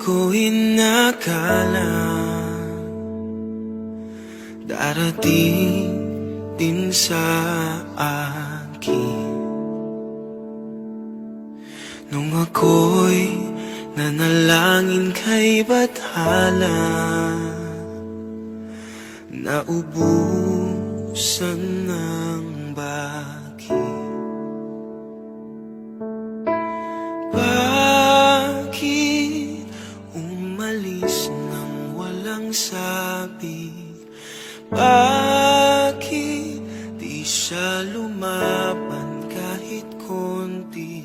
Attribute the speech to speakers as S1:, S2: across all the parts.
S1: ko inakala darating din sa akin nung ako'y nanalangin kay Bathala. Naubusan ng bakit. Bakit umalis nang walang sabi? Bakit di siya lumaban kahit konti?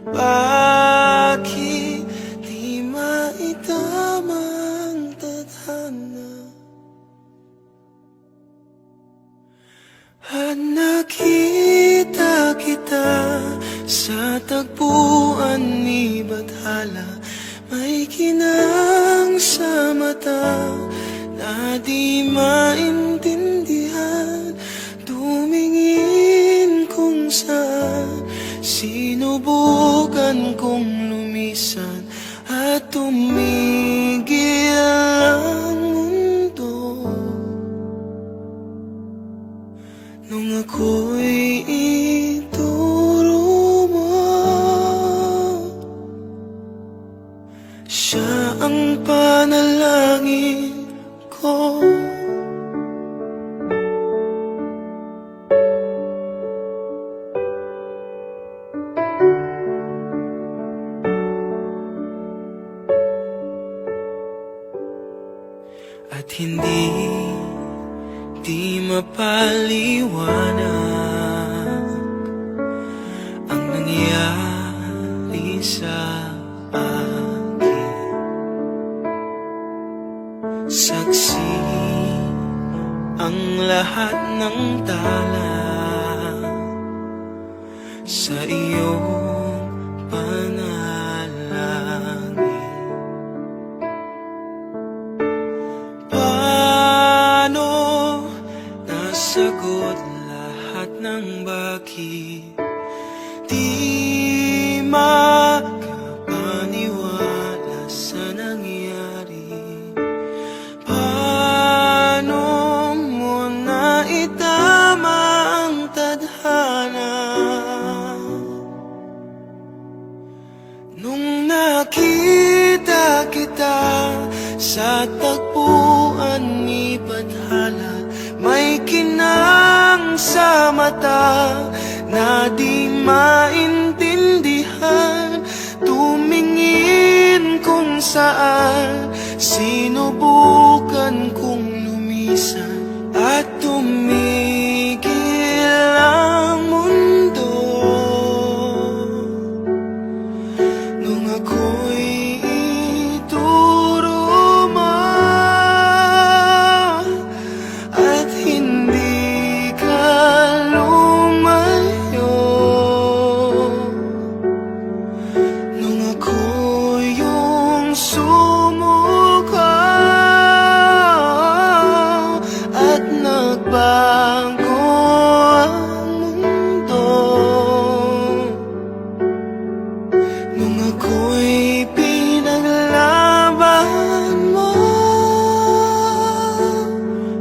S1: Bakit di maitama ang tadhana? At nakita kita sa tagpuan ni Bathala, may kinang sa mata na di maintindihan. Tumingin kung saan, sinubukan kong lumisan at tumigil ang mundo. Nung ako'y ituro mo, siya ang panalangin ko. At hindi di mapaliwanag ang nangyari sa akin. Saksi ang lahat ng tala sa iyong panalangin. Sagot lahat ng bakit di makapaniwala sa nangyari. Paano mo naitama ang tadhana nung nakita kita sa tagpuan ni Bathala? May kinang sa mata na di maintindihan. Tumingin kung saan, sinubukan kong lumisan at tumigil ang mundo. Nung ako'y ituro mo at hindi ka lumayo, nung ako yung sumuko at nagbago ang mundo, nung ako'y pinaglaban mo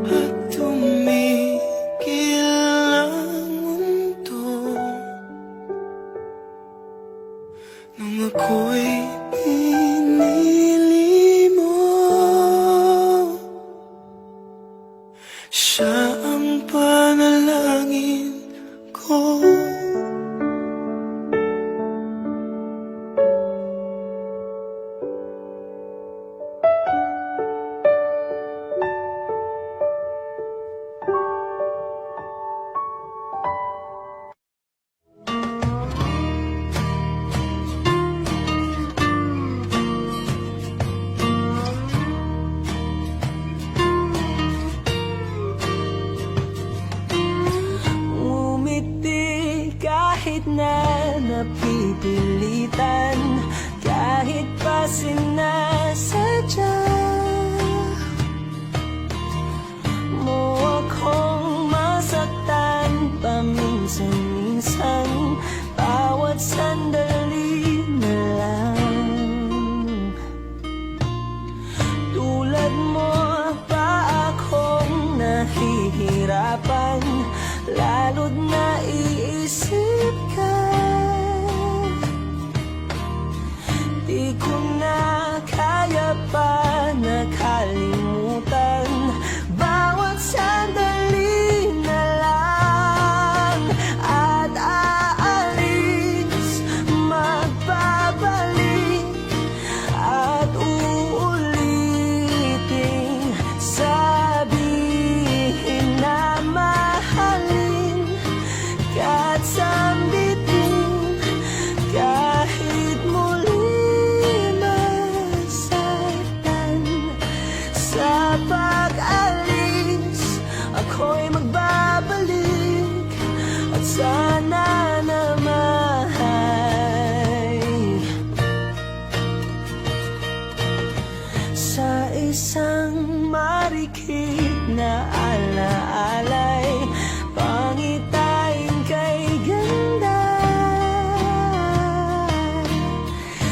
S1: at tumigil ang mundo, nung ako'y pinili mo, siya ang panalangin ko. Kahit na napipilitan, kahit pa sinasadya mo akong masaktan paminsan-minsan, bawat sandali na lang. lalo't naiisip ka. Di ko na kaya pa nakalimutan bawat sandali na lang. At aalis, magbabalik at uulitin, sabihin na mahalin kahit sambitin, kahit muli masaktan. Sa pag-alis, ako'y magbabalik at sana naman sa isang marikit na alaalay, pangitain kay ganda.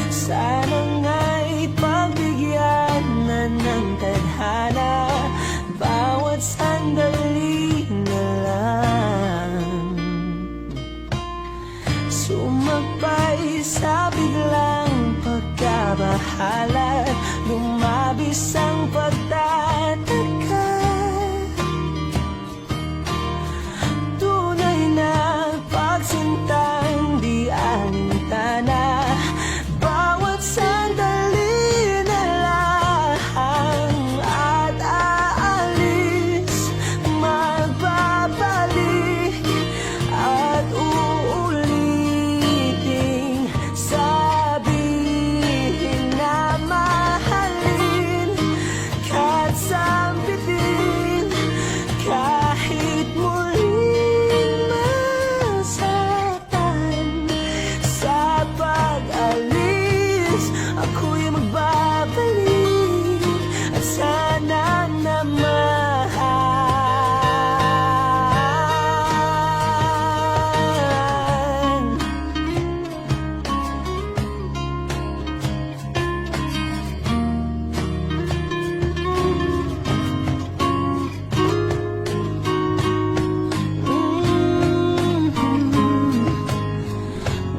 S1: Sana nga'y pagbigyan na ng tadhana bawat sandali na lang. Sumakbay sa biglang pagkabahala, lumabis ang pagtataka. Tunay na pagsintang di alintana, bawat sandali na lang. At aalis, magbabalik at uulitin, sabihin na mahalin kahit sambitin, kahit muling masaktan. Sa pag-alis, ako'y magbabalik at sana naman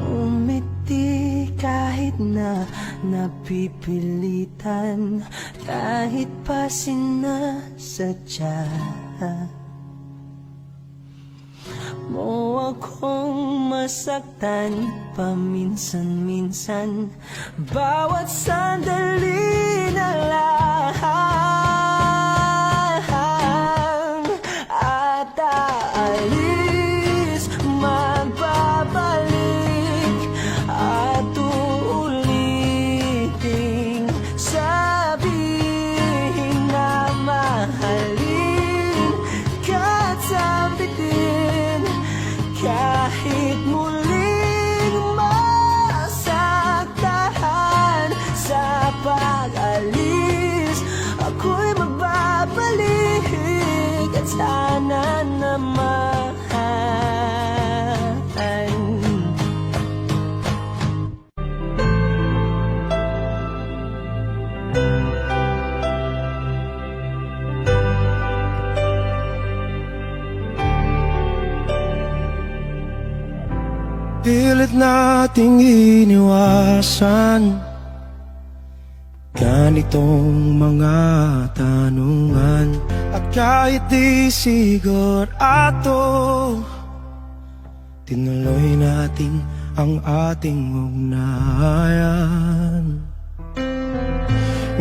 S1: umiti kahit na napipilitan, kahit pa sinasadya mo akong masaktan paminsan-minsan, bawat sandali na lang. At aalis, magbabalik at uulitin, sabihin na mahalin kahit sambitin, kahit muling masaktan. Sa pag-alis, ako'y magbabalik at sana naman
S2: pilit nating iniwasan ganitong mga tanungan. At kahit di sigurado, tinuloy natin ang ating ugnayan.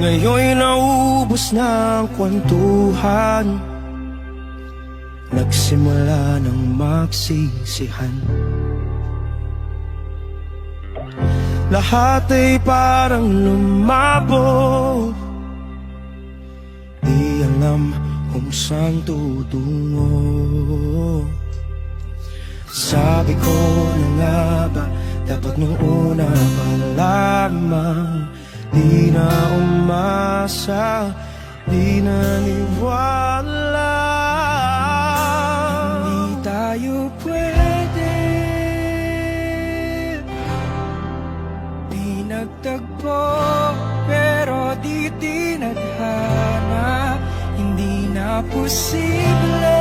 S2: Ngayon'y naubos na ang kwentuhan, nagsimula ng magsisihan. Lahat ay parang lumabo, di alam kung saan tutungo. Sabi ko na nga ba, dapat nung una pa lamang, di na umasa, di naniwala. Hindi tayo pwede, di nagtagpo, pero di tinadhana. Hindi na posible,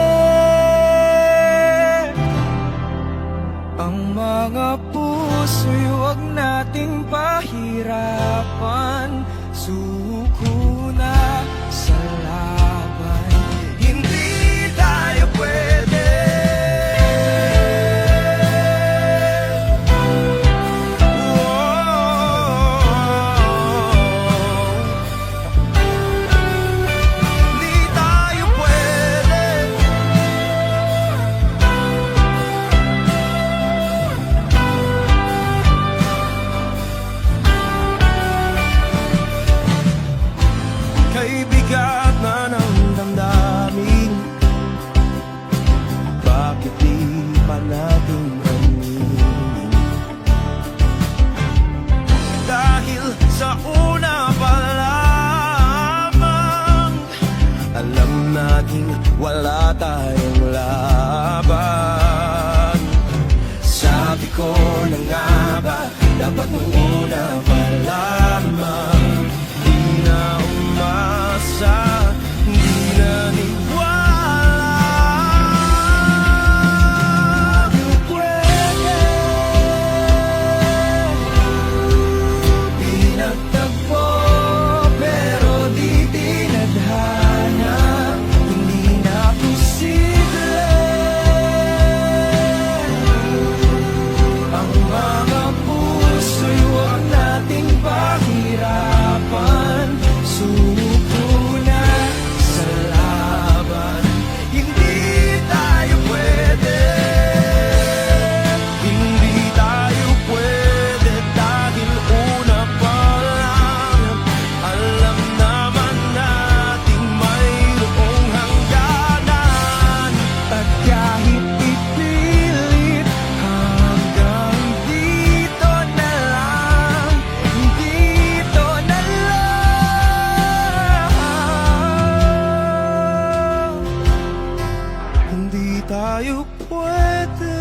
S2: pwede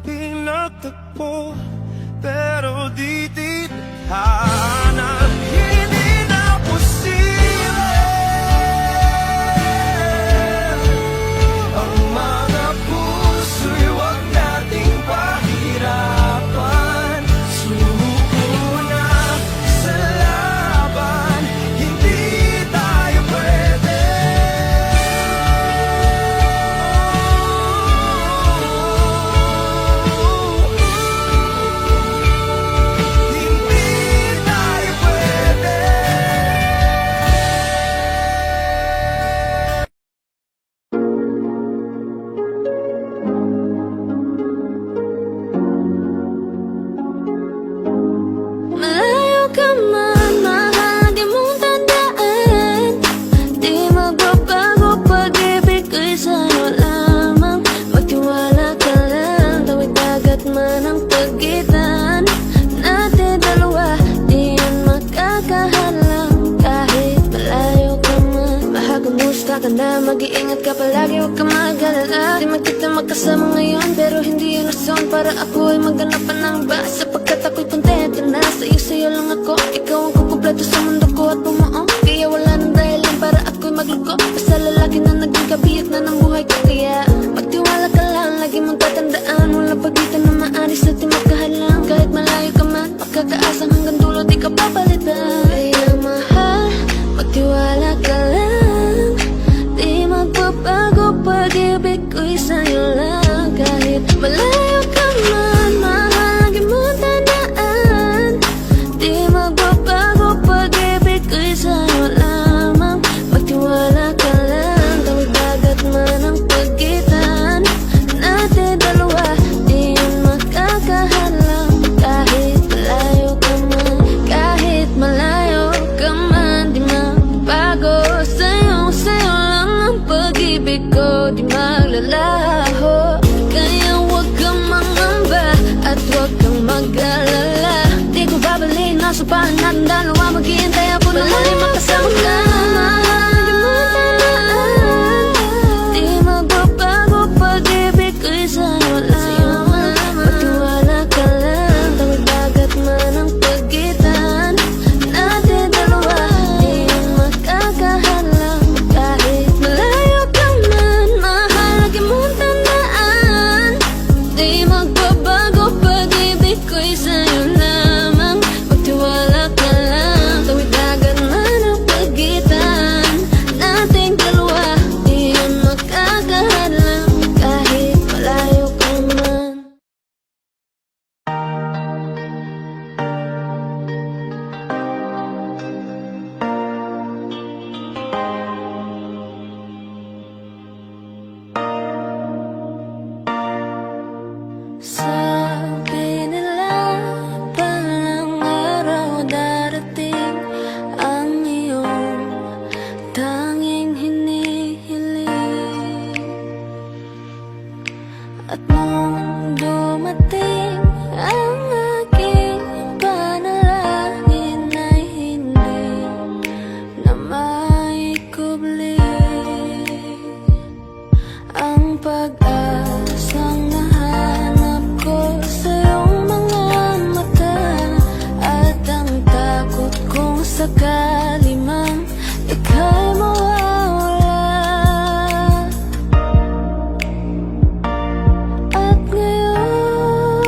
S2: pinagtagpo, pero di tithahan. Hindi na posible ang mga puso'y wag nating pahirapan. Sumuko na sa laban, hindi tayo pwede. Hindi tayo pwede.
S3: Malayo ka man, mahal, di mong tandaan. Di magbabago, pag-ibig ko'y sa'yo lamang. Magtiwala ka lang, tawid dagat man ang pagitan natin dalawa, di yan makakahalang. Kahit malayo ka man, mahal, kumusta ka na? Mag-iingat ka palagi, huwag ka mag-alala. Di man kita magkasama ngayon, pero hindi yun rason para ako ay maghanap pa ng iba. Sapagkat ako'y kontento na sa'yo lang ako. Ikaw ang kukumpleto sa mundo ko at bumuo. Kaya wala nang dahilan para ako'y magluko. Basta lalaki na naging kabiyak na ng buhay ko. Kaya magtiwala ka lang, lagi mong tatandaan. Walang pagitan na maaris at di magkahalang. Kahit malayo ka man, makakaasang hanggang dulo di ka papalitan. Kaya mahal, magtiwala ka lang. Di magbabago, pag-ibig ko'y sa'yo lang. Kahit malayo ka man, mahal, lagi mong tandaan. Di magbabago, pag-ibig ko'y sa'yo lamang. Magtiwala ka lang, tawid dagat man ang pagitan natin dalawa, di yan makakahalang. Kahit malayo ka man, kahit malayo ka man, di magbago. Sa'yo lang ang pag-ibig ko, di maglalaho. Kaya huwag kang mangamba at huwag kang mag-alala. Di ko babalik, nasa pahan natin dalawa. Maghihintay ako na muli makasama ka. Mahal, di mo tandaan. Di magbabago, pag-ibig ko'y sa'yo lamang. Magtiwala ka lang, tawid dagat man ang pagitan natin dalawa, di yan makakahalang. Kahit malayo ka man, mahal, lagi mong tandaan. Di magbabago, pag-ibig ko'y sa'yo lamang. Magtiwala ka lang, tawid dagat man ang pagitan nating dalawa, di yan makakahalang. Kahit malayo ka man. Sabi nila, balang araw darating ang iyong tanging hinihiling. At nung dumating ang aking panalangin ay hindi na maikubli. Ang pag-asang nahanap ko sa iyong mga mata, at ang takot kong sakali mang ika'y mawawala. At ngayon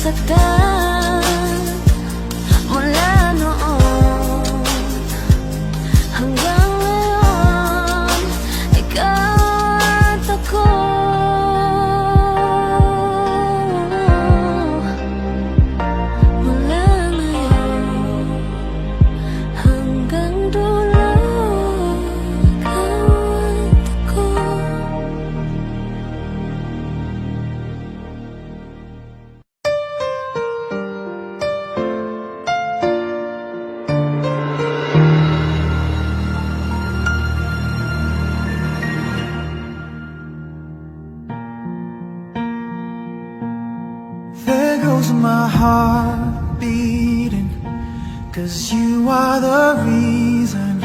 S3: nasaktan mula noon hanggang ngayon. Ikaw at ako, mula ngayon hanggang dulo. Ikaw at ako.
S2: There goes my heart beating, 'cause you are the reason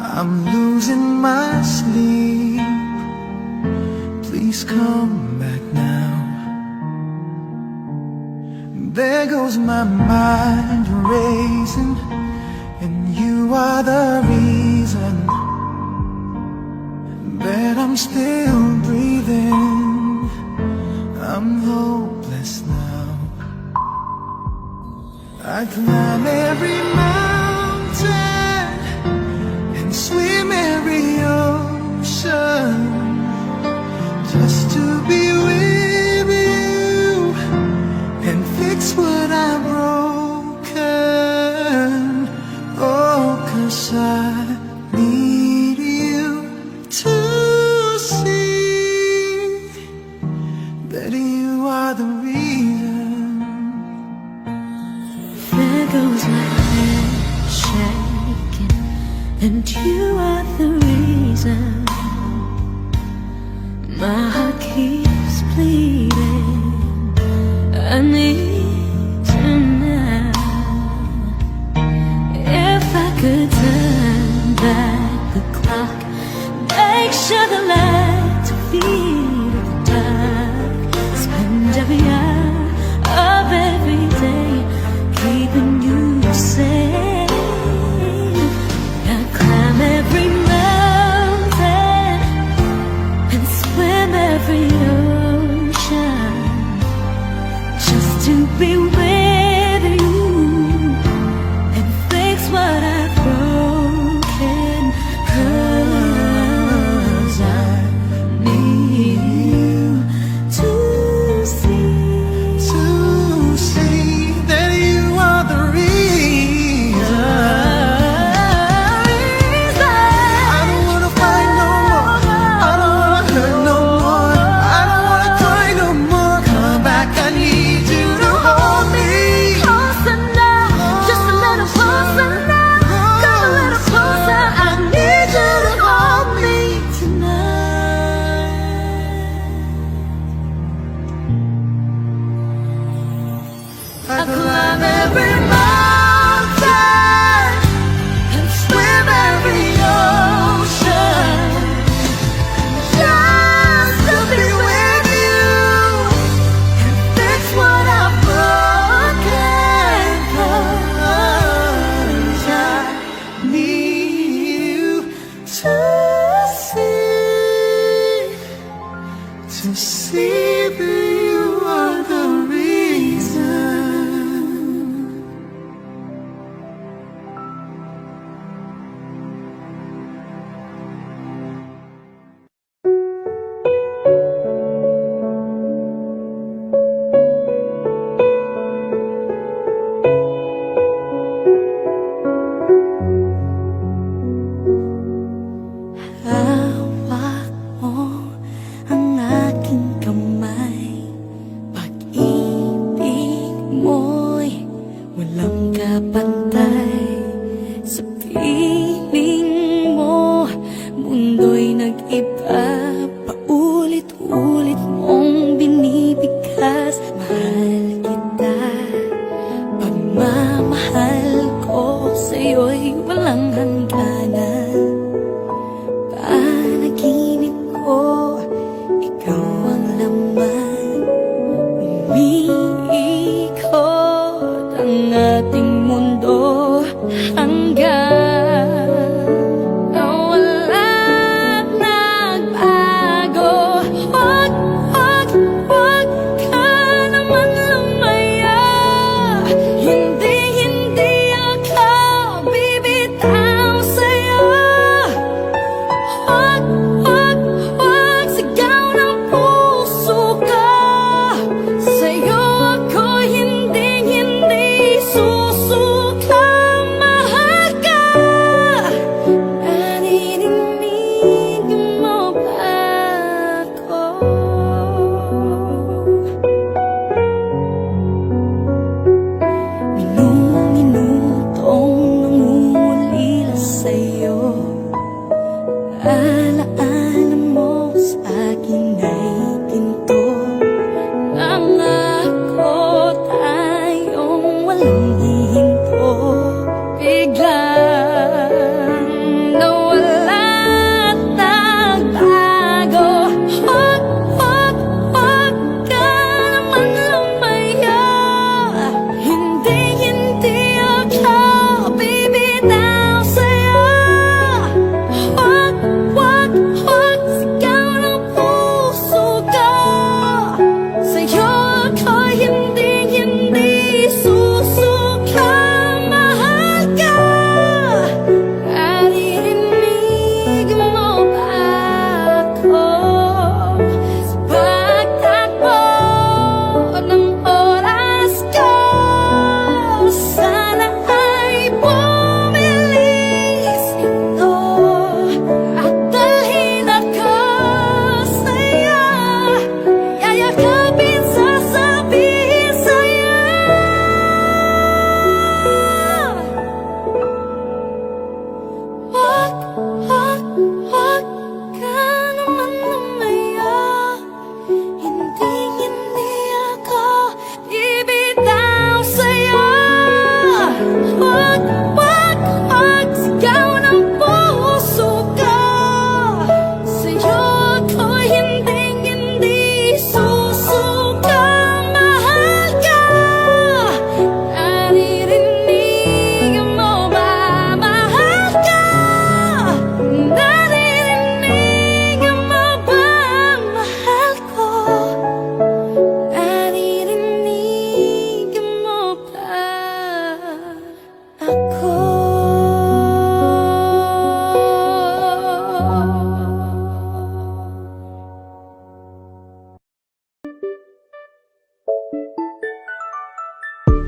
S2: I'm losing my sleep. Please come back now. There goes my mind racing, and you are the reason that I'm still breathing. I'm hopeless now. I climb every mountain and swim every ocean just to be with you and fix what I've broken. Oh, 'cause I need you to see that you are the reason.
S3: There goes my head shaking, and you are the reason. My heart keeps bleeding. I need you now. If I could turn back the clock, make sure the lights are feed at the dark, spend every hour of every day keeping you safe. I climb every mountain and swim every ocean just to be with you and fix what I've broken. 'Cause I need you to see.
S2: To see that you are the reason. I don't wanna fight no more. I don't wanna hurt no more. I don't wanna cry no more. Come back, I need you to hold me.
S3: Closer now, just a little closer now. Come a little closer, I need you to hold me tonight.
S2: I climb every mountain and swim every ocean just to be with you and fix what I've broken. 'Cause I need you to see that you are the reason.
S3: Hawak mo ang aking kamay, pag-ibig mo'y walang kapantay. Sa piling mo, mundo'y nag-iba, paulit-ulit mong binibigkas. Mahal kita, pagmamahal ko sa'yo'y walang hangganan. Panaginip ko, ikaw ang laman. Umiikot ang ating mundo hanggang walang nagbago. Wag ka naman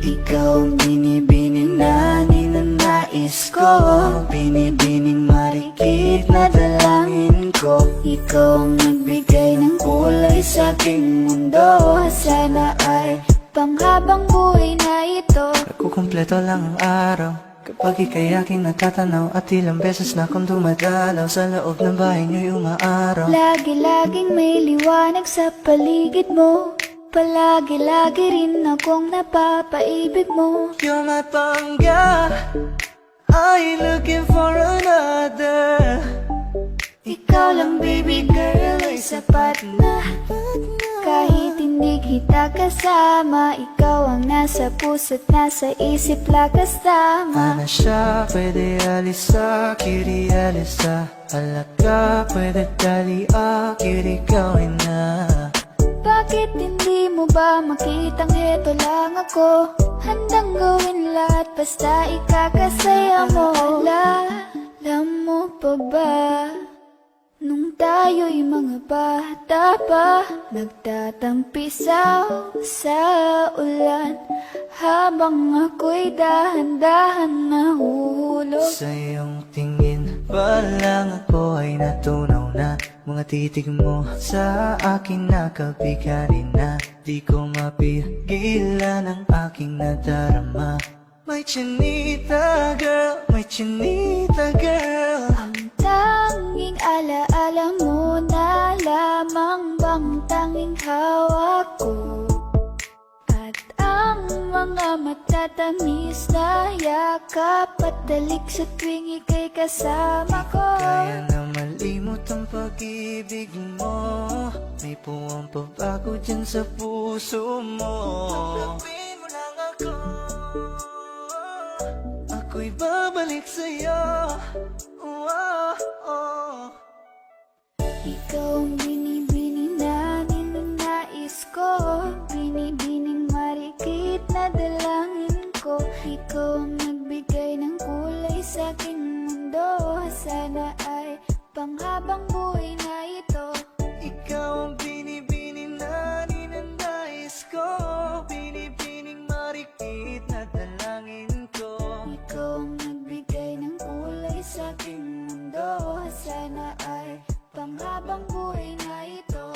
S1: Ikaw ang binibining na ninanais ko, binibining marikit na dalangin ko. Ikaw ang nagbigay ng kulay sa aking mundo. Sana ay panghabang buhay na ito.
S2: Kukumpleto lang ang araw kapag ika'y aking natatanaw, at ilang beses na akong dumadalaw sa loob ng bahay niyo'y umaaraw.
S3: Lagi-laging may liwanag sa paligid mo, palagi-lagi rin akong napapaibig mo.
S2: You're my pangga, I ain't looking for another.
S3: Ikaw lang baby girl ay sapat na. Kahit hindi kita kasama, ikaw ang nasa puso't nasa isip lakas tama.
S2: Ana siya, pwede alisa, kiri alisa. Alaka, pwede dali, kiri gawin na.
S3: Bakit hindi mo ba makitang heto lang ako? Handang gawin lahat basta ikakasaya mo. Alam mo pa ba? Nung tayo'y mga bata pa, nagtatampisaw sa ulan, habang ako'y dahan-dahan nahuhulog.
S2: Sa iyong tingin pa lang ako ay natunaw na. Mga titig mo sa akin nakabigari na. Di ko mapigilan ang aking nadarama. My chinita girl, my chinita girl.
S3: Ang tanging alaala mo na lamang bang tanging hawak ko, at ang mga matatamis na yakap at dalik sa tuwing ika'y kasama ko.
S2: Kaya na malimot ang pag-ibig mo. May puwang pabago dyan sa puso mo. Tanggapin mo lang ako, ako'y babalik sa'yo.
S3: Ikaw ang binibining na ninanais ko, binibining marikit na dalangin ko. Ikaw ang nagbigay ng kulay sa aking mundo. Sana ay panghabang buhay na ito.
S2: Ikaw ang binibining na ninanais ko, binibining marikit na dalangin ko.
S3: Ikaw ang nagbigay ng kulay sa aking mundo. Sana ay panghabang buhay na ito.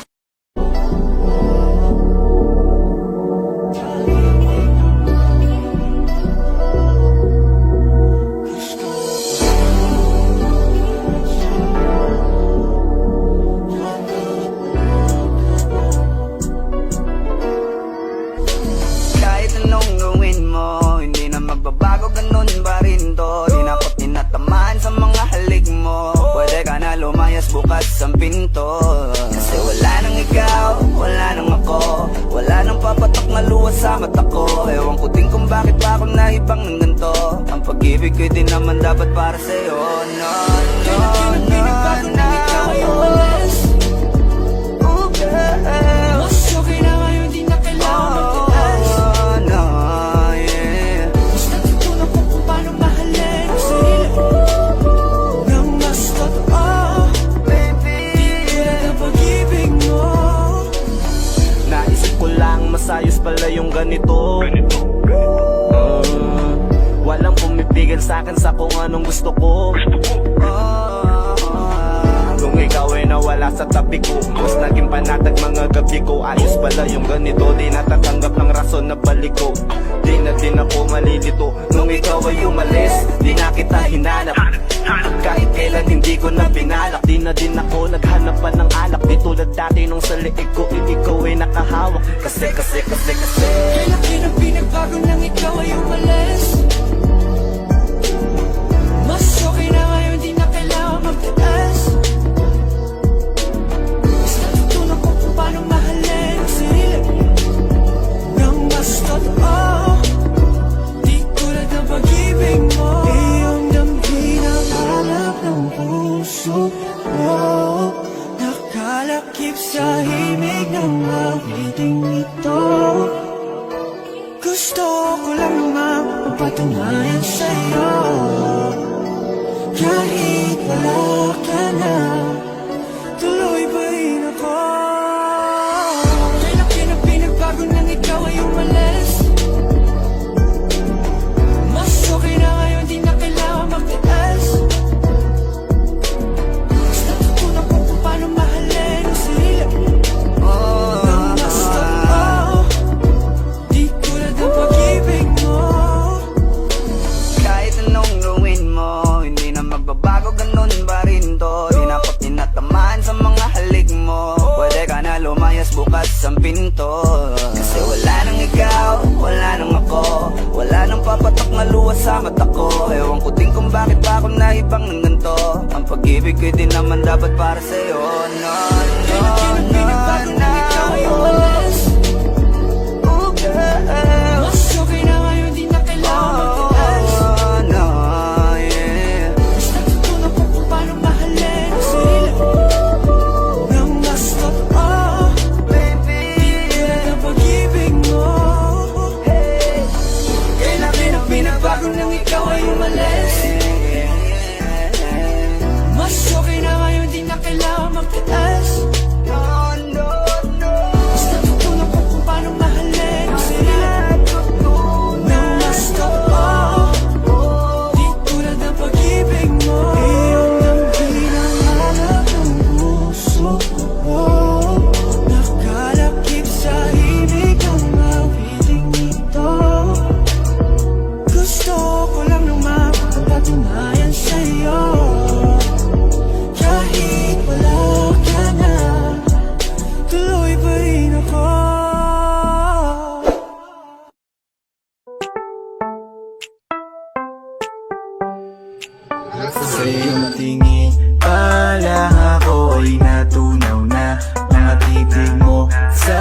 S1: Kahit anong gawin mo, hindi na magbabago, ganun pa rin to. Di na ako tinatamaan sa mga halik mo. Pwede ka na lumayas, bukas ang pinto. Kasi wala nang ikaw, wala nang ako, wala nang papatok na luha sa mata ko. Ewan ko din kung bakit pa ako naibang ng ganito. Ang pag-ibig ko'y di naman dapat para sa'yo. No, no, no, no. Oh, girl.
S2: Mas okay na ngayon, di na kailangan magtiis.
S1: Oh, no, yeah.
S2: Mas natutunan ko kung paano mahalin ang sarili nang mas totoo.
S1: Baby,
S2: Tulad ang pag-ibig mo.
S1: naisip ko lang masayos pala yung ganito. Walang pumipigil sa'kin sa kung anong gusto ko. Kung ikaw ay nawala sa tabi ko, mas naging panatag mga gabi ko. Ayos pala yung ganito, di natatanggap ng rason na balik ko. Di na din ako malilito nung ikaw ay umalis. Di na kita hinanap, kahit kailan hindi ko na pinalak. Di na din ako naghanap pa ng alak. Di tulad dati nung sa liig ko, ikaw ay nakahawak. Kasi
S2: Kailan pinagbago nang ikaw ay umalis? Mas okay na ngayon, di na kailangan magtiis. Mas natutunan ko kung paano mahalin ang sarili nang mas totoo. Di tulad ng pag-ibig mo. Iyong damhin ang hanap ng puso mo. Nakalakip sa himig ng awiting ito. Gusto ko lang naman mapatunayan sa'yo, kahit wala ka na, tuloy pa rin ako. Kailan pinagbago nang ikaw ay umalis?
S1: ako'y di naman dapat para sa'yo. No, no, no, no. Oh, girl.
S2: Mas okay na ngayon, di na kailangan magtaas.
S1: Oh, no, yeah.
S2: Basta tutunan ko kung paano mahalin ang sarili nang mas totoo.
S1: Baby,
S2: Tulad ng pag-ibig mo. Kailangan ang binabago nang ikaw ay umalis. Mas okay na ngayon, di na kailangan magtaas.
S1: no, no, no.
S2: Basta tutunan ko kung paano mahalin ang sarili nang mas totoo. Di tulad ng pag-ibig mo. Iyong ang pinangarap ng puso ko. Nakalakip sa ibig ang awiting ito. Gusto ko lang nang mapapatunayan sa'yo. Kahit wala ka na, tuloy pa rin ako. Sa iyong tingin pa lang ako ay natunaw na. Mga titig mo sa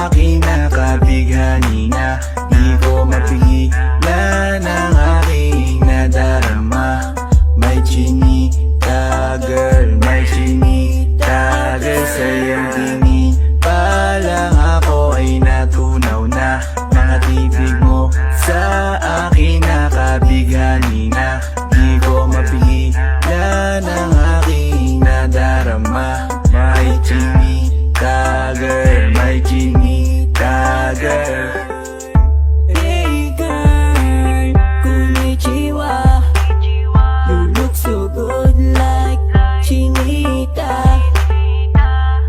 S2: akin nakabighani na. Di ko mapigilan ang aking nadarama. May chinita girl, may chinita girl. Sa iyong tingin pa lang ako ay natunaw na. Mga titig mo sa akin nakabighani na. Di ko mapigilan ang aking nadarama. May chinita girl, may chinita girl. Hey girl, konnichiwa. You look so good like chinita.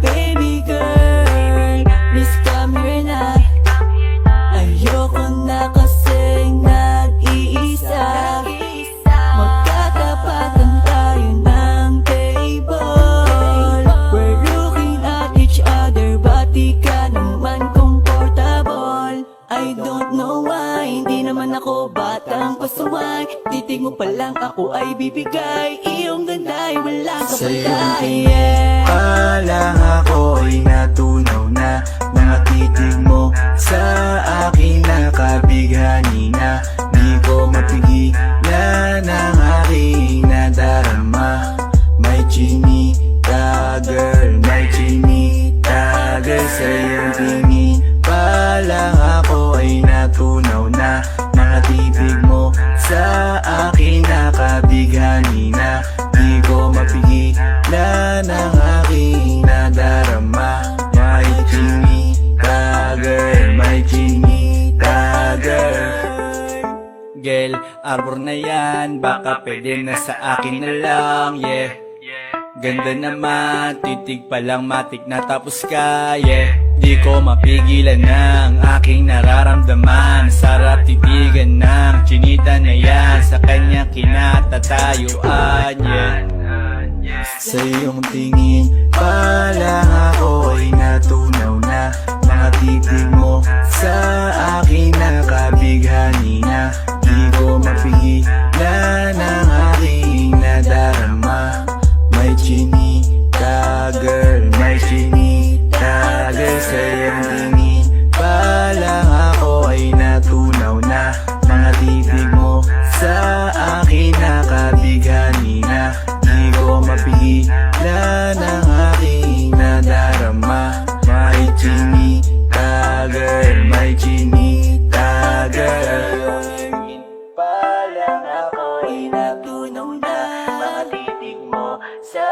S2: Baby girl, please come here na. Ayoko na kasing nag-iisa. Magkatapatan tayo ng table. We're looking at each other, ba't di ka naman comfortable? I don't know why, hindi naman ako batang pasuway. Titig mo pa lang ako ay bibigay. Iyong ganda ay walang kapatay. Pa lang ako ay natunaw na. Mga titig mo sa akin nakabighani na. Di ko mapigilan ang aking nadarama. May chinita girl, may chinita girl. Sa iyong tingin pa lang ako ay natunaw na. Mga titig mo sa akin nakabighani na. Di ko mapigilan ang aking nadarama. May chinita girl, may chinita girl. Girl, arbor na yan, baka pwede na sa akin na lang, yeah. Ganda naman, titig pa lang matik na tapos ka, yeah. Di ko mapigilan ng aking nararamdaman. Sarap titigan ng chinita na yan. Sa kanya kinatatayuan, yeah. Sa iyong tingin pa lang ako ay natunaw na. Mga titig mo sa akin nakabighani na. Di ko mapigilan ang aking nadarama. May chinita girl, may chinita girl. Sa iyong tingin pa lang ako ay natunaw na. Mga titig mo sa akin nakabighani na. Di ko mapigilan ang aking nadarama. May chinita girl, may chinita girl. Pa lang ako ay natunaw na. Mga titig mo sa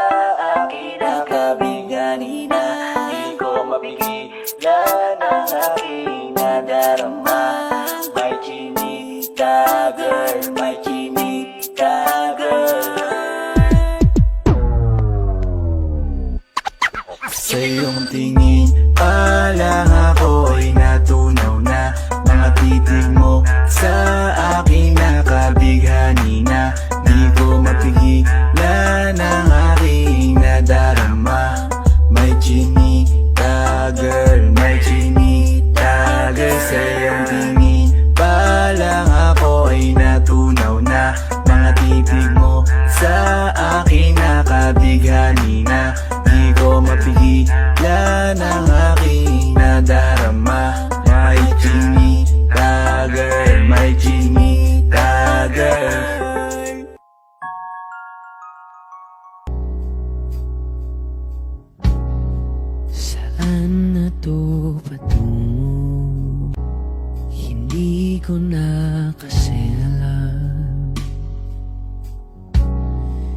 S2: akin nakabighani na. Di ko mapigilan ang aking nadarama. May chinita girl, may chinita girl. Sa iyong tingin pa lang ako ay natunaw na. Mga titig mo sa akin nakabighani na. Di ko mapigilan ang aking nadarama. May chinita girl, may chinita girl. Sa iyong tingin pa lang ako ay natunaw na. Mga titig mo sa akin nakabighani
S4: Hindi ko na kasi alam,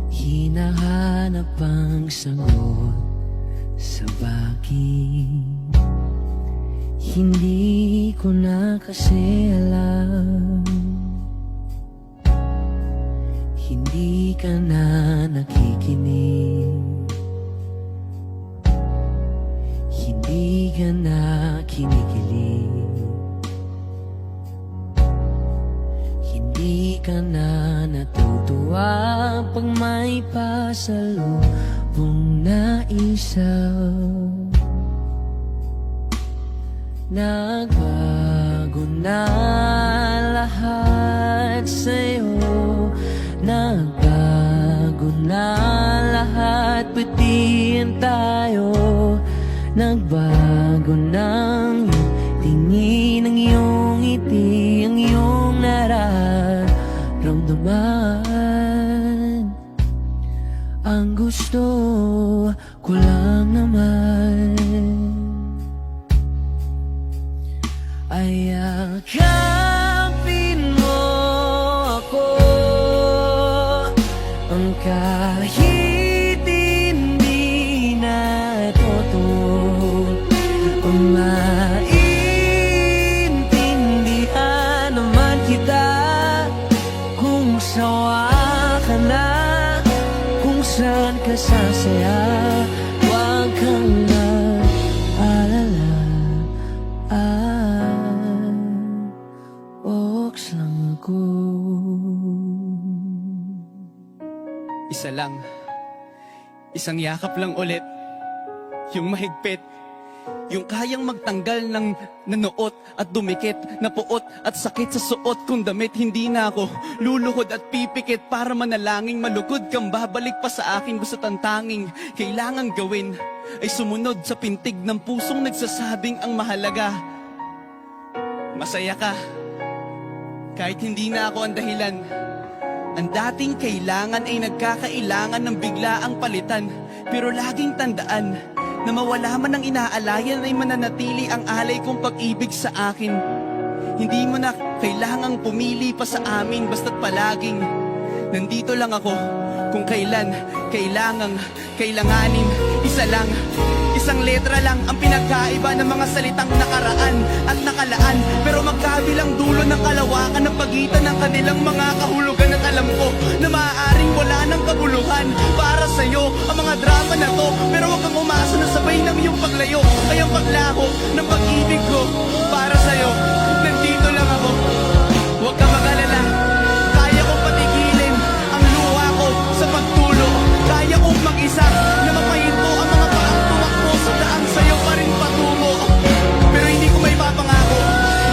S4: hinahanap ang sagot sa bagay. Hindi ko na kasi alam, hindi ka na nakikinig, hindi ka na kinikilig, hindi ka na natutuwa pag may pasalubong na isaw. Nagbago na lahat sa'yo, nagbago na lahat, pati yan tayo. Nagbago ng tingin, ang iyong ngiti, ang iyong nararamdaman. Ang gusto ko lang naman ay yakapin mo ako, ang kahit hindi na totoo, ang maintindihan naman kita. Kung sawa ka na, kung saan ka sasaya, huwag kang mag-alala. Ox lang ako.
S5: Isa lang, isang yakap lang ulit, yung mahigpit, yung kayang magtanggal ng nanuot at dumikit, na puot at sakit sa suot kong damit. Hindi na ako luluhod at pipikit para manalangin, malugod kang babalik pa sa akin. Basta tanging kailangan gawin ay sumunod sa pintig ng pusong nagsasabing ang mahalaga masaya ka. Kahit hindi na ako ang dahilan, ang dating kailangan ay nagkakailangan ng biglaang palitan. Pero laging tandaan na mawala man ang inaalayan ay mananatili ang alay kong pag-ibig sa akin. Hindi mo na kailangang pumili pa sa amin, basta't palaging nandito lang ako kung kailan kailanganin. Isa lang, isang letra lang ang pinagkaiba ng mga salitang nakaraan at nakalaan, pero magkabilang dulo ng kalawakan ng pagitan ng kanilang mga kahulugan. At alam ko na maaaring wala ng kabuluhan para sa'yo ang mga drama na to, pero huwag kang umasa na sabay ng iyong paglayo ay ang paglaho ng pag-ibig ko para sa'yo. Nandito lang ako, huwag kang mag-alala. Kaya kong patigilin ang luha ko sa pagtulo, kaya kong mag-isa na mapahinto ang mga paang tumakbo sa daan sa'yo pa rin patungo. Pero hindi ko may papangako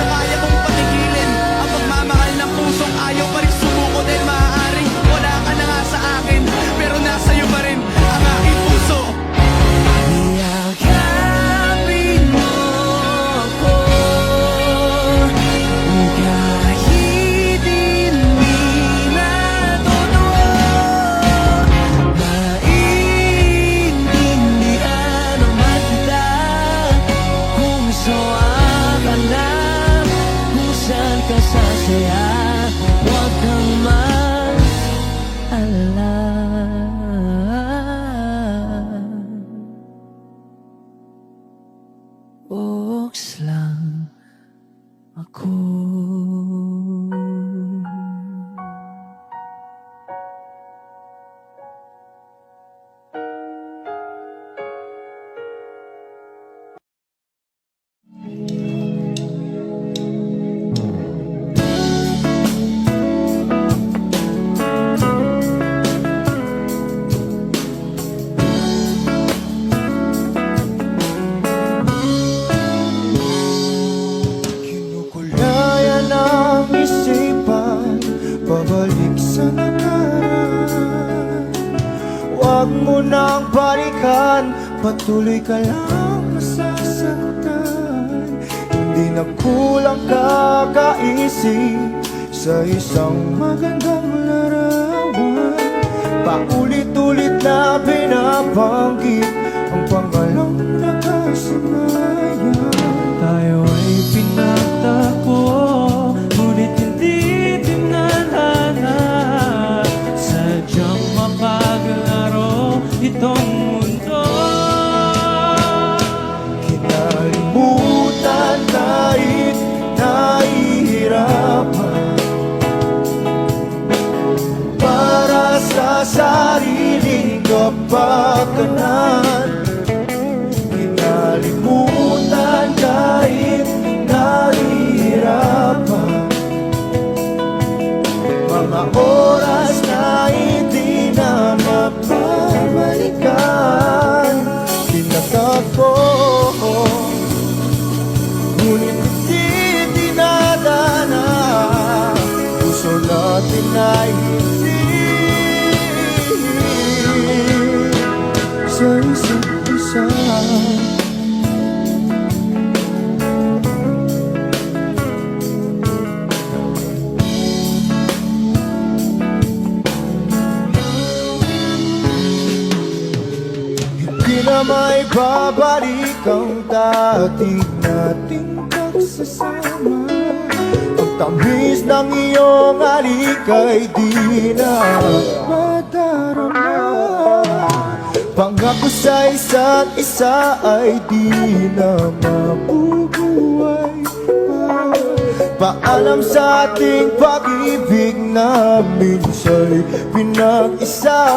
S5: na kaya kong patigilin ang pagmamahal ng pusong ayaw pa rin sumuko, dahil maaaring wala ka na nga sa akin, pero nasa iyo pa rin ang aking puso.
S4: Yakapin mo ako, kahit hindi na totoo, maintindihan naman kita. Kung sawa ka na, kung saan ka sasaya, huwag kang mag-alala. Ox lang ako.
S2: Kinukulaya ng isipan, pabalik sa nakaraan. Huwag mo nang balikan, patuloy ka lang masasaktan. Hindi na kulang kakaisip sa isang magandang larawan. Paulit-ulit na binabanggit ang pangalang nakasanayan. Tayo ay pinagtagpo
S6: may babalik ang dating nating pagsasama. Ang tamis ng iyong halik ay di na madarama. Pangako sa isa't isa ay di na mabubuhay pa. Paalam sa ating pag-ibig na minsa'y pinag-isa.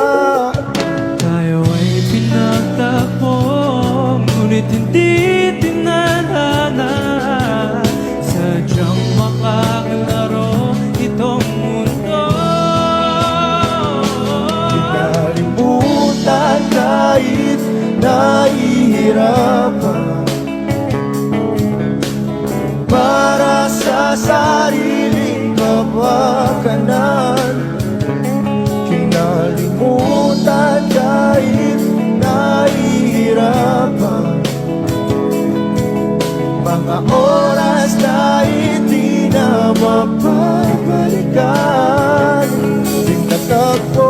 S4: Tayo ay pinagtagpo, ngunit hindi tinadhana. Sadyang makakalaro itong mundo.
S6: Kinalimutan kahit nahihirapan, para sa sariling kapakanan. Kinalimutan kahit nahihirapan, mga oras na hindi na mapabalikan. Tinatagpo,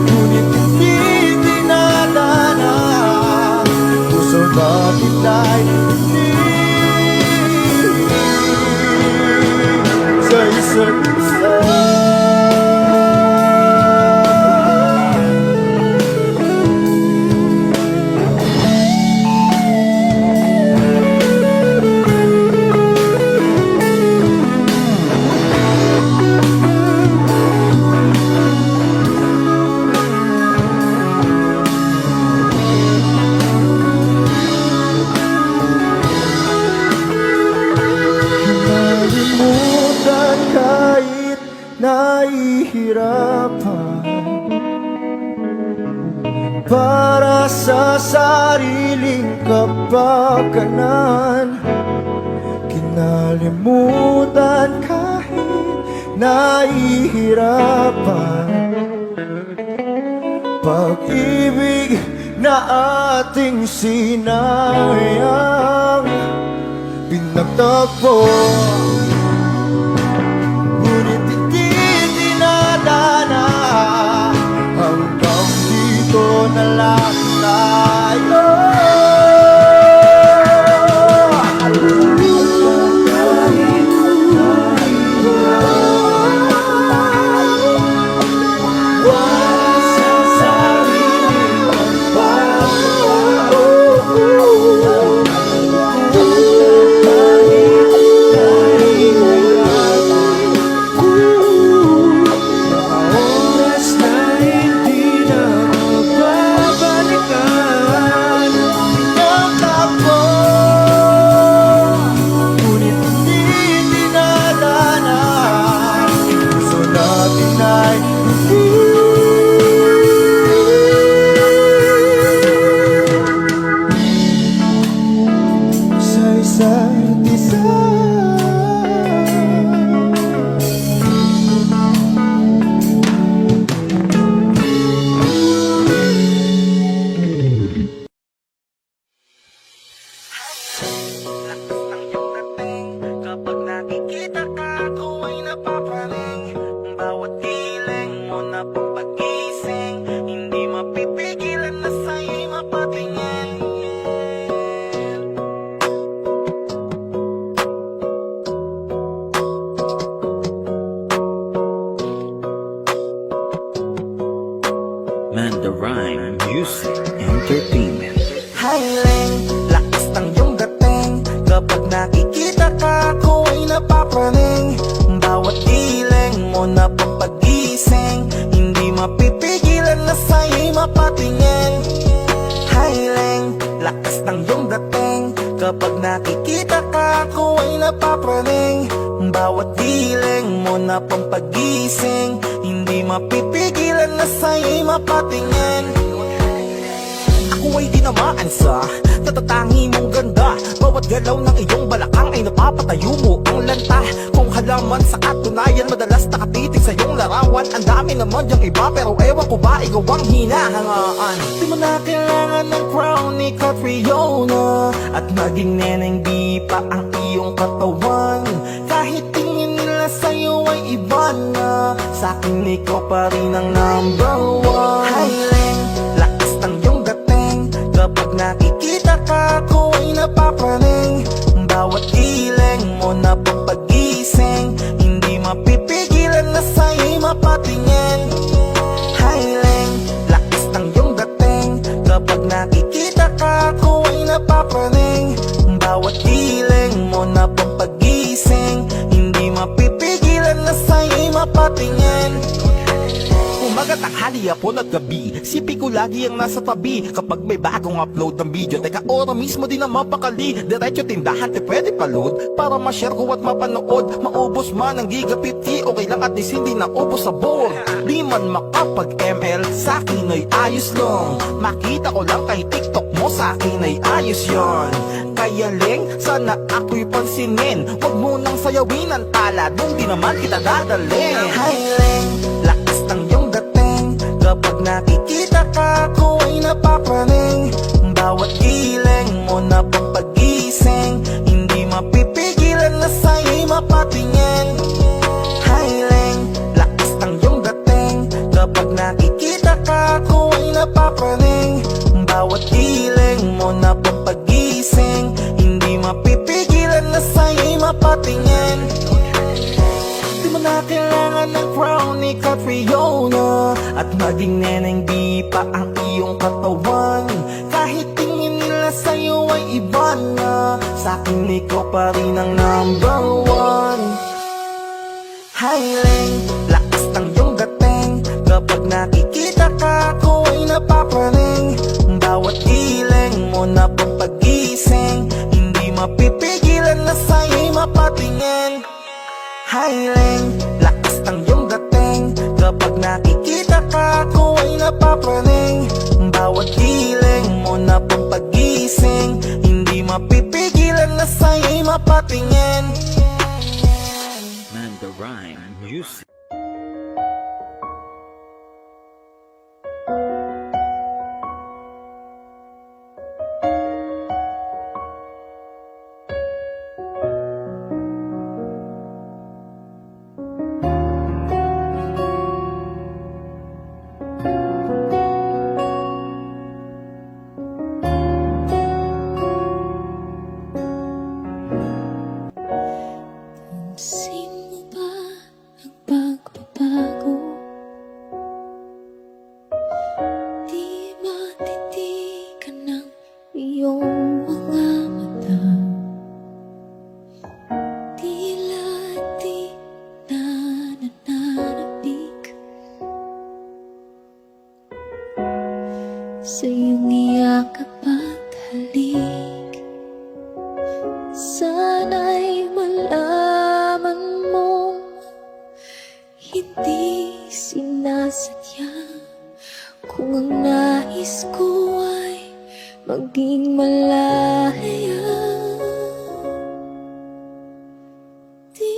S6: ngunit hindi dinadana. Puso bakit ay hindi sa isa't isa? Kinalimutan kahit nahihirapan, para sa sariling kapakanan. Kinalimutan kahit nahihirapan, pag-ibig na ating sinayang. Pinagtagpo, ngunit hindi dinadana. Hanggang dito na lang tayo.
S1: Kapag nakikita ka, ako ay napapaling. Bawat hiling mo na papagising, hindi mapipigilan na sa'yo'y mapatingin.
S7: Mandarine Music Entertainment.
S1: Hiling, lakas ng iyong dating. Kapag nakikita ka, ako ay napapraning. Bawat hiling mo na papagising, hindi mapipigilan na sa'yo'y mapatingin. Hiling, lakas ng iyong dating. Kapag nakikita ka, ako ay napapraning. Bawat hiling mo na pampagising, hindi mapipigilan na sa'yo'y mapatingin. Ako ay dinamaan sa tatatangi mong ganda. Bawat galaw ng iyong balakang ay napapatayo mo ang lanta. Kung halaman sa katunayan, madalas nakatitig sa iyong larawan. Ang dami naman yung iba, pero ewan ko ba ikaw ang hinahangaan. Di mo na kailangan ng crown ni Catriona, at maging neneng di pa ang iyong katawan. Kahit tingin nila sa'yo ay iba na, sa'kin ikaw pa rin ang number one. Hiling, lakas
S6: mo na pagpagising, hindi mapipigilan na sa'yo'y mapatingin. Highling, lakas ng iyong dating, kapag nakikita ka ako ay napapraning. Bawat giling mo na pagpagising, hindi mapipigilan na sa'yo'y mapatingin. Umaga, tanghali, hapon at gabi, sipi ko lagi ang nasa tabi. Kapag may bagong upload ng video, teka ora mismo din ang mapakali. Diretso tindahan, te pwede pa-load, para ma-share ko at mapanood. Maubos man ang giga 50, okay lang at least hindi na ubos sa board. Di man makapag-ML, sa'kin ay ayos lang. Makita ko lang kay TikTok mo, sa'kin ay ayos yon. Kaya Leng, sana ako'y pansinin, wag mo nang sayawin ang tala, nung di naman kita dadalhin. Hi Leng, lakas ng iyong dating, kapag nakikita ka ako ay napapraning. Bawat giling mo na pagpagising, hindi mapipigilan na sa'yo'y mapatingin. Hi Leng, lakas ng iyong dating, kapag nakikita ka ako ay napapraning. Bawat giling mo na pagpagising, hindi mapipigilan na sa'yo'y mapatingin. Di mo na kailangan ng crown ni Catriona, at maging neneng di pa ang iyong katawan. Kahit tingin nila sa'yo ay iba na, sa'kin ikaw pa rin ang number one. Hi Leng, lakas ng iyong dating, kapag nakikita ka ako ay napapraning. Bawat giling mo na pagpagising, hindi mapipigilan na sa'yo'y mapatingin. Hi Leng, lakas ng iyong dating, kapag nakikita ka ako ay napapraning. Bawat giling mo na pagpagising, hindi mapipigilan na sa'yo'y mapatingin.
S7: Manda Rhyme Music.
S3: Pansin mo ba ang pagbabago? Di matitigan ng iyong mga mata, tila di na nananabik sa iyong iyakap at halik. Sana'y malaman mo, hindi sinasadya, kung ang nais ko ay maging malaya. Di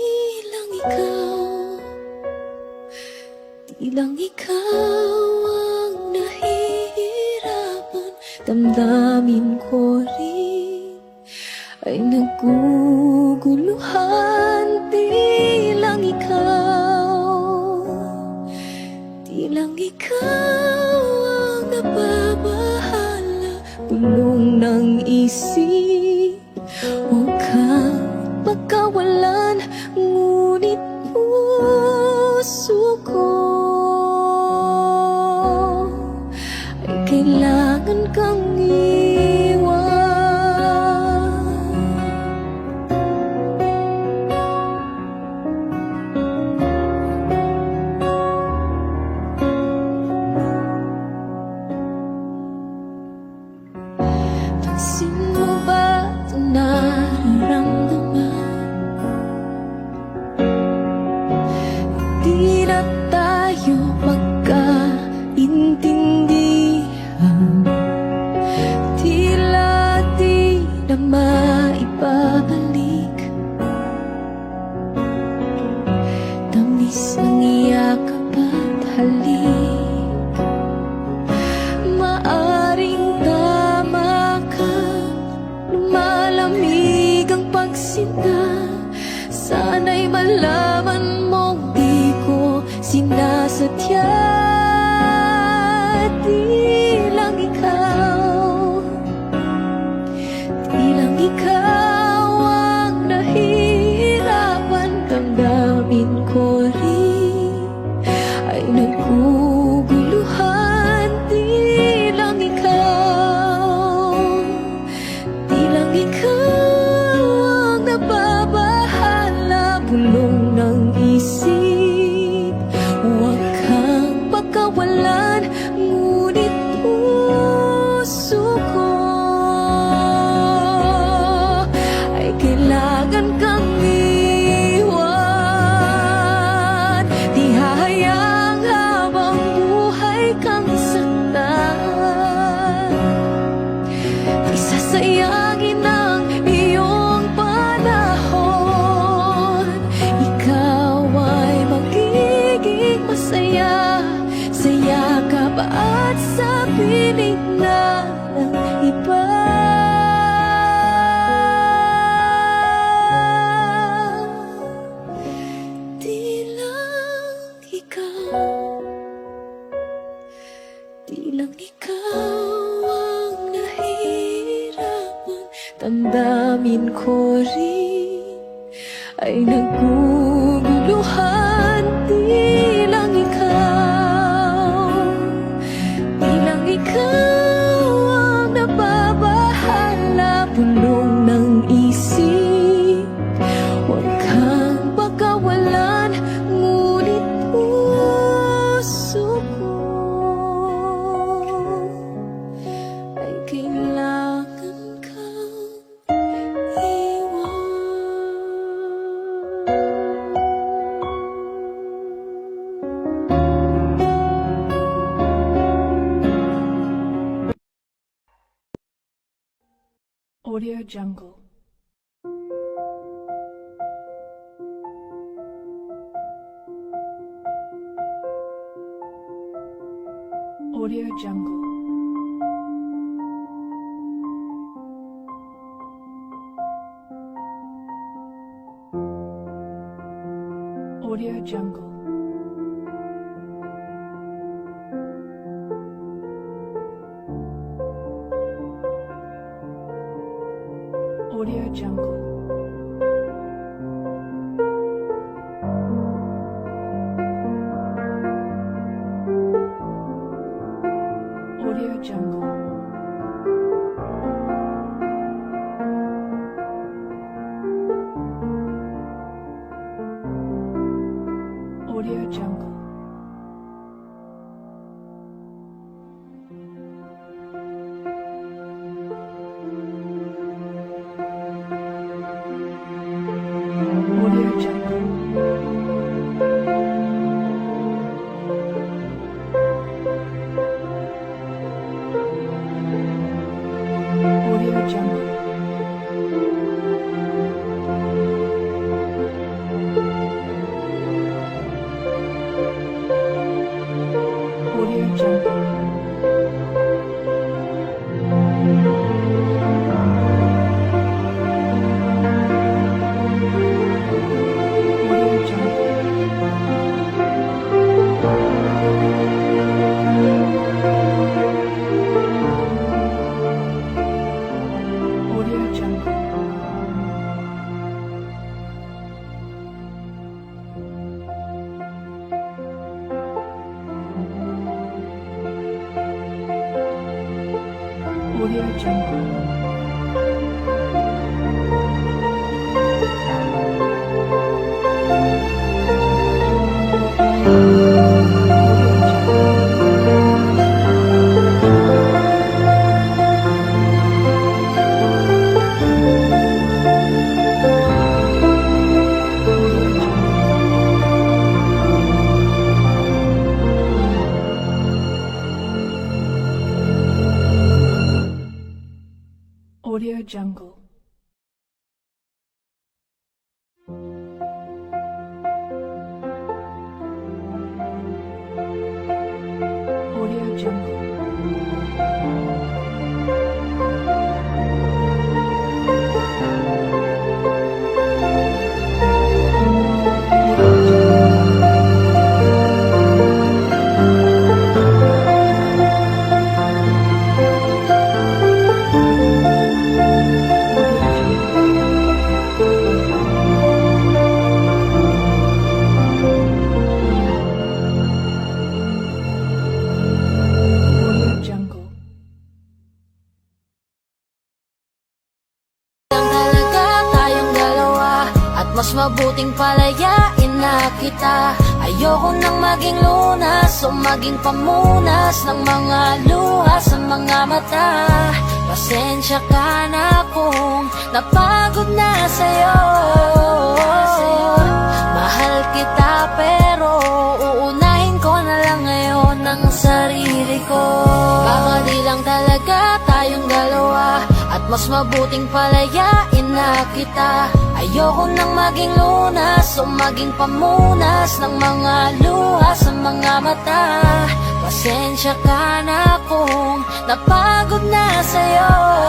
S3: lang ikaw ang nahihirapan, damdamin ko rin ay naguguluhan. Di lang ikaw ang nababahala, bulong ng isip. Huwag kang pagkawalan, ngunit puso ko ay kailangan kang iwan. Pansin mo ba ito nararamdaman? Di na tayo magkaintindihan, tila di na maibabalik. Tamis ng iyakap at halik, maaring tama ka, lumalamig ang pagsinta. Sana'y malaman mong di ko sinasadya. Di lang ikaw ang nahihirapan, punong ng isip. Huwag kang pagkawalan, ngunit puso ko ay kailangan kang iwan. Di hahayang habang buhay kang saktan. Di sasayangin ang iyong panahon. Ikaw ay magiging masaya sa yakap at sa piling na ng iba. Di lang ikaw, di lang ikaw ang nahihirapan. Damdamin ko rin ay naguguluhan. Di lang ikaw, di lang ikaw ang nababahala. Punong ng isip, huwag kang pagkawalan, ngunit puso ko ay kailangan kang iwan.
S8: Audio Jungle. Audio Jungle. Audio Jungle. Audio Jungle. Audio Jungle. Audio Jungle. Audio Jungle. Audio Jungle. Audio Jungle. Audio Jungle. Audio Jungle. Audio Jungle. Audio Jungle. Audio Jungle.
S3: mas mabuting palayain na kita. Ayoko nang maging lunas o maging pamunas ng mga luha sa mga mata. Pasensya ka na kung napagod na sa'yo. Mahal kita pero uunahin ko na lang ngayon ang sarili ko. Baka di lang talaga tayong dalawa at mas mabuting palayain na kita. Ayoko nang maging lunas o maging pamunas ng mga luha sa mga mata. Pasensya ka na kung napagod na sa'yo.